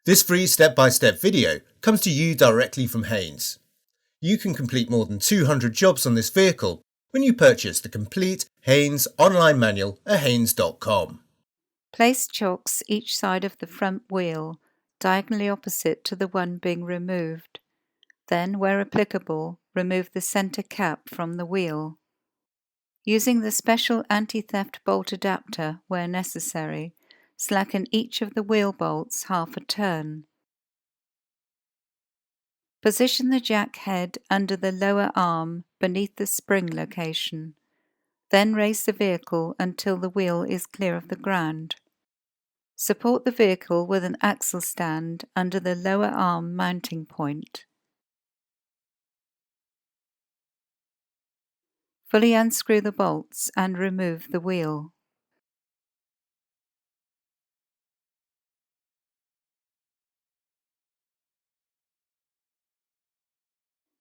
This free step-by-step video comes to you directly from Haynes. You can complete more than 200 jobs on this vehicle when you purchase the complete Haynes online manual at haynes.com. Place chocks each side of the front wheel, diagonally opposite to the one being removed. Then, where applicable, remove the centre cap from the wheel. Using the special anti-theft bolt adapter where necessary, slacken each of the wheel bolts half a turn. Position the jack head under the lower arm beneath the spring location. Then raise the vehicle until the wheel is clear of the ground. Support the vehicle with an axle stand under the lower arm mounting point. Fully unscrew the bolts and remove the wheel.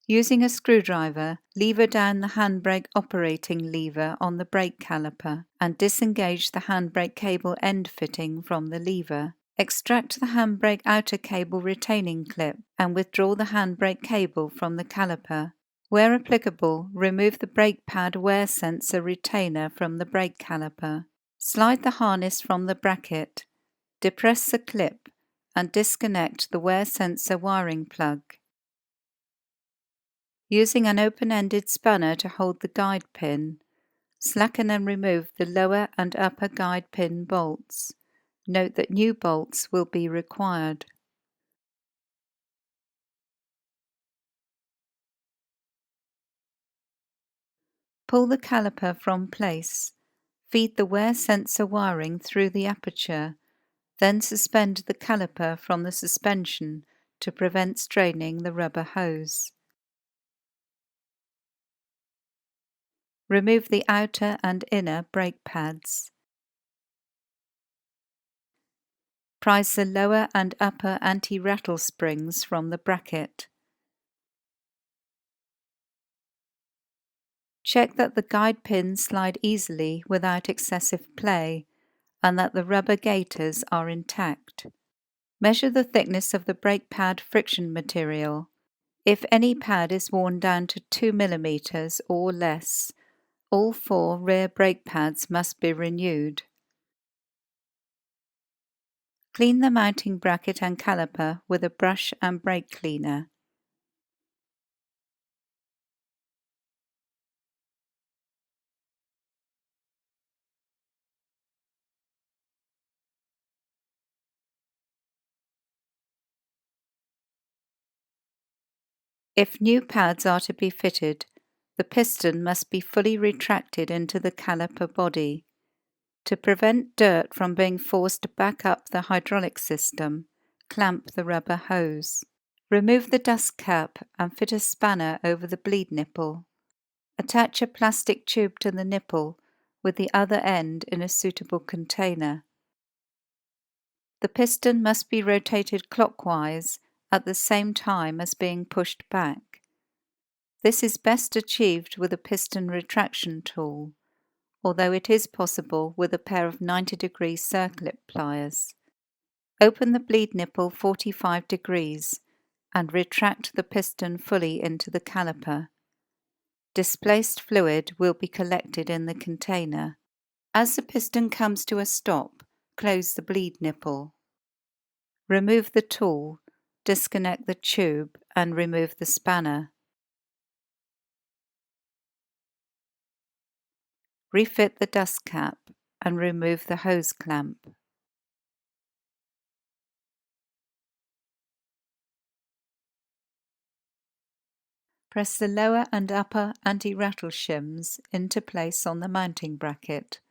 Using a screwdriver, lever down the handbrake operating lever on the brake caliper and disengage the handbrake cable end fitting from the lever. Extract the handbrake outer cable retaining clip and withdraw the handbrake cable from the caliper. Where applicable, remove the brake pad wear sensor retainer from the brake caliper. Slide the harness from the bracket, depress the clip and disconnect the wear sensor wiring plug. Using an open-ended spanner to hold the guide pin, slacken and remove the lower and upper guide pin bolts. Note that new bolts will be required. Pull the caliper from place. Feed the wear sensor wiring through the aperture, then suspend the caliper from the suspension to prevent straining the rubber hose. Remove the outer and inner brake pads. Prise the lower and upper anti-rattle springs from the bracket. Check that the guide pins slide easily without excessive play and that the rubber gaiters are intact. Measure the thickness of the brake pad friction material. If any pad is worn down to 2 mm or less, all 4 rear brake pads must be renewed. Clean the mounting bracket and caliper with a brush and brake cleaner. If new pads are to be fitted, the piston must be fully retracted into the caliper body. To prevent dirt from being forced back up the hydraulic system, clamp the rubber hose. Remove the dust cap and fit a spanner over the bleed nipple. Attach a plastic tube to the nipple with the other end in a suitable container. The piston must be rotated clockwise at the same time as being pushed back. This is best achieved with a piston retraction tool, although it is possible with a pair of 90-degree circlip pliers. Open the bleed nipple 45 degrees and retract the piston fully into the caliper. Displaced fluid will be collected in the container. As the piston comes to a stop, close the bleed nipple. Remove the tool, disconnect the tube and remove the spanner. Refit the dust cap and remove the hose clamp. Press the lower and upper anti-rattle shims into place on the mounting bracket.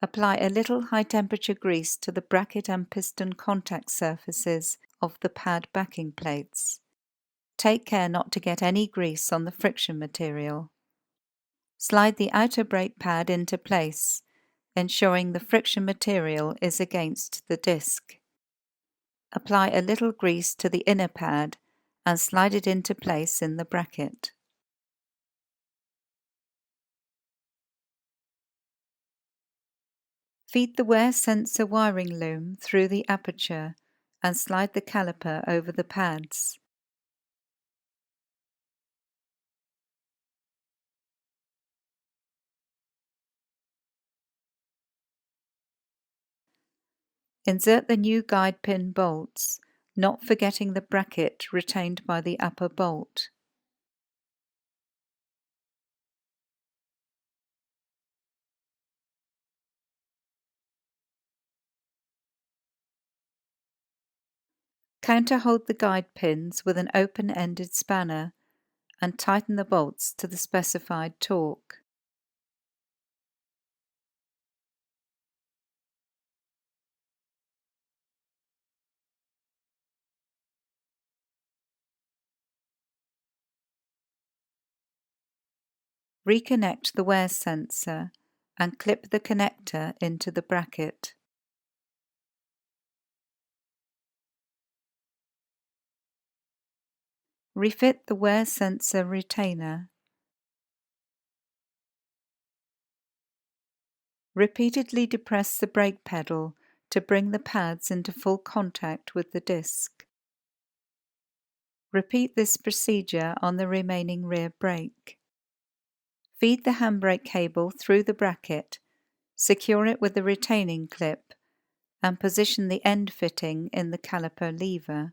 Apply a little high-temperature grease to the bracket and piston contact surfaces of the pad backing plates. Take care not to get any grease on the friction material. Slide the outer brake pad into place, ensuring the friction material is against the disc. Apply a little grease to the inner pad and slide it into place in the bracket. Feed the wear sensor wiring loom through the aperture and slide the caliper over the pads. Insert the new guide pin bolts, not forgetting the bracket retained by the upper bolt. Counterhold the guide pins with an open-ended spanner and tighten the bolts to the specified torque. Reconnect the wear sensor and clip the connector into the bracket. Refit the wear sensor retainer. Repeatedly depress the brake pedal to bring the pads into full contact with the disc. Repeat this procedure on the remaining rear brake. Feed the handbrake cable through the bracket, secure it with the retaining clip, and position the end fitting in the caliper lever.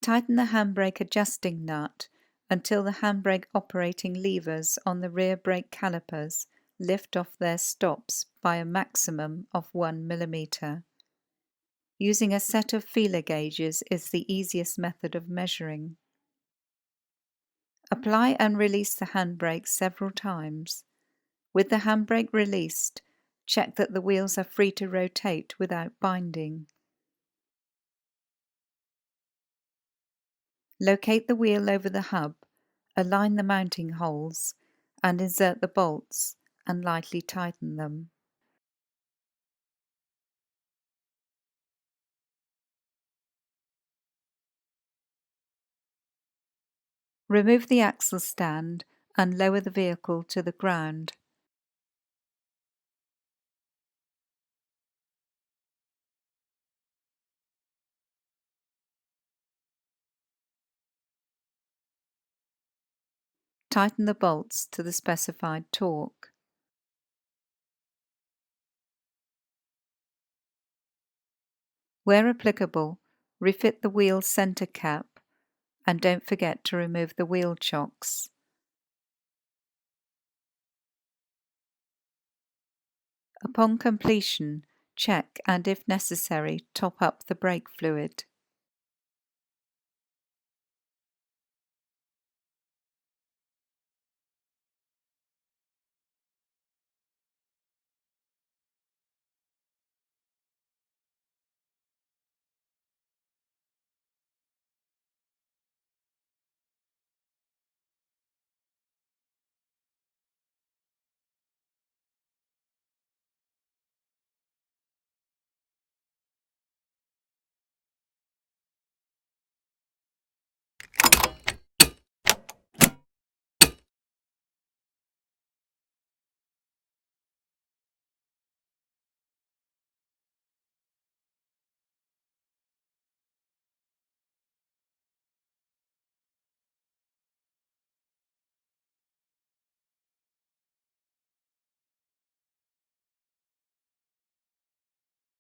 Tighten the handbrake adjusting nut until the handbrake operating levers on the rear brake calipers lift off their stops by a maximum of 1 mm. Using a set of feeler gauges is the easiest method of measuring. Apply and release the handbrake several times. With the handbrake released, check that the wheels are free to rotate without binding. Locate the wheel over the hub, align the mounting holes, and insert the bolts and lightly tighten them. Remove the axle stand and lower the vehicle to the ground. Tighten the bolts to the specified torque. Where applicable, refit the wheel centre cap and don't forget to remove the wheel chocks. Upon completion, check and if necessary, top up the brake fluid.